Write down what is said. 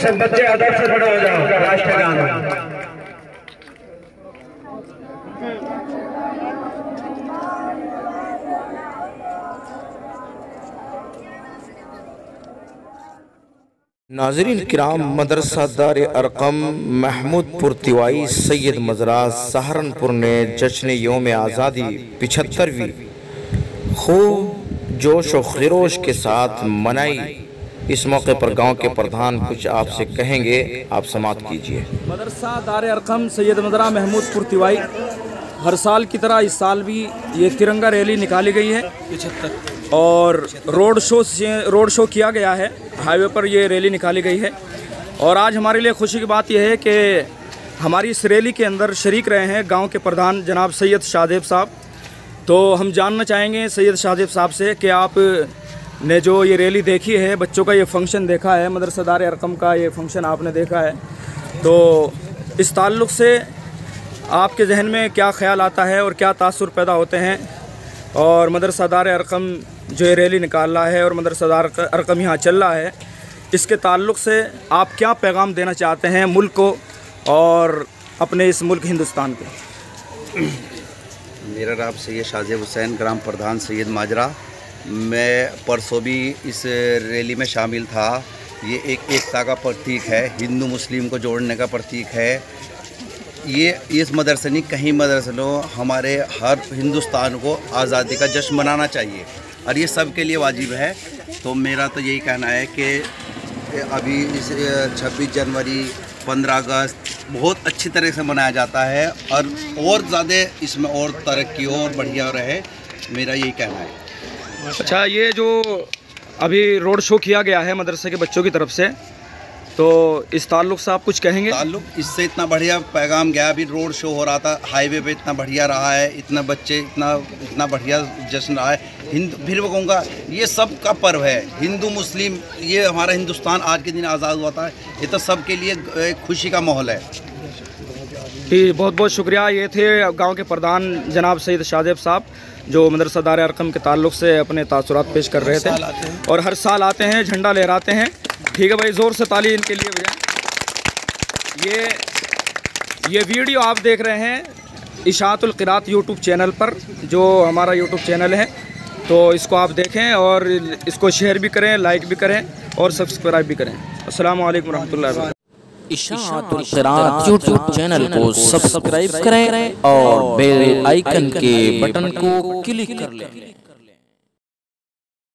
सब बच्चे अदब से खड़े हो जाओ राष्ट्रगान। नाज़रीन किराम, मदरसा दार अरकम महमूदपुर तिवाई सैयद मज़रा सहारनपुर ने जश्न यौम आज़ादी 75वीं खूब जोश व खरोश के साथ मनाई। इस मौके पर गांव के प्रधान कुछ आपसे कहेंगे, आप समाअत कीजिए। मदरसा दार अरकम सैयद मज़रा महमूदपुर तिवाई हर साल की तरह इस साल भी ये तिरंगा रैली निकाली गई है 75 और रोड शो किया गया है। हाईवे पर ये रैली निकाली गई है और आज हमारे लिए खुशी की बात यह है कि हमारी इस रैली के अंदर शरीक रहे हैं गांव के प्रधान जनाब सैयद शाहदेव साहब। तो हम जानना चाहेंगे सैयद शाहदेव साहब से कि आप ने जो ये रैली देखी है, बच्चों का ये फंक्शन देखा है, मदरसा दार अरकम का ये फंक्शन आपने देखा है, तो इस ताल्लुक़ से आपके जहन में क्या ख्याल आता है और क्या तासुर पैदा होते हैं? और मदरसा दार अरकम जो ये रैली निकाल रहा है और मदरसा दार अरकम यहाँ चल रहा है, इसके ताल्लुक़ से आप क्या पैगाम देना चाहते हैं मुल्क को और अपने इस मुल्क हिंदुस्तान के? मेरा नाम सैयद शाहजेब हुसैन, ग्राम प्रधान सैयद माजरा। मैं परसों भी इस रैली में शामिल था। ये एक एकता का प्रतीक है, हिंदू मुस्लिम को जोड़ने का प्रतीक है। ये इस मदरसे नहीं, कहीं मदरसे लो, हमारे हर हिंदुस्तान को आज़ादी का जश्न मनाना चाहिए और ये सब के लिए वाजिब है। तो मेरा तो यही कहना है कि अभी इस 26 जनवरी 15 अगस्त बहुत अच्छी तरह से मनाया जाता है और ज़्यादा इसमें और तरक्की और बढ़िया रहे, मेरा यही कहना है। अच्छा, ये जो अभी रोड शो किया गया है मदरसे के बच्चों की तरफ से, तो इस ताल्लुक़ से आप कुछ कहेंगे? ताल्लुक़ इससे इतना बढ़िया पैगाम गया। अभी रोड शो हो रहा था हाईवे पे, इतना बढ़िया रहा है, इतना बच्चे इतना बढ़िया जश्न रहा है। फिर वो कहूँगा ये सब का पर्व है, हिंदू मुस्लिम, ये हमारा हिंदुस्तान आज के दिन आज़ाद हुआ था, ये तो सब के लिए एक खुशी का माहौल है। जी, बहुत बहुत शुक्रिया। ये थे गांव के प्रधान जनाब सैयद शाहदेव साहब जो मदरसा दार अरकम के ताल्लुक़ से अपने तासुरात पेश कर रहे थे और हर साल आते हैं, झंडा लहराते हैं। ठीक है भाई, ज़ोर से ताली इनके लिए बजाएं। ये वीडियो आप देख रहे हैं इशाअतुल क़िराअत यूट्यूब चैनल पर, जो हमारा यूट्यूब चैनल है, तो इसको आप देखें और इसको शेयर भी करें, लाइक भी करें और सब्सक्राइब भी करें। अस्सलामु अलैकुम रहमतुल्लाहि व बरकातहू। इशाअतुल क़िराअत यूट्यूब चैनल को सब्सक्राइब करें और बेल आइकन के बटन को क्लिक कर लें।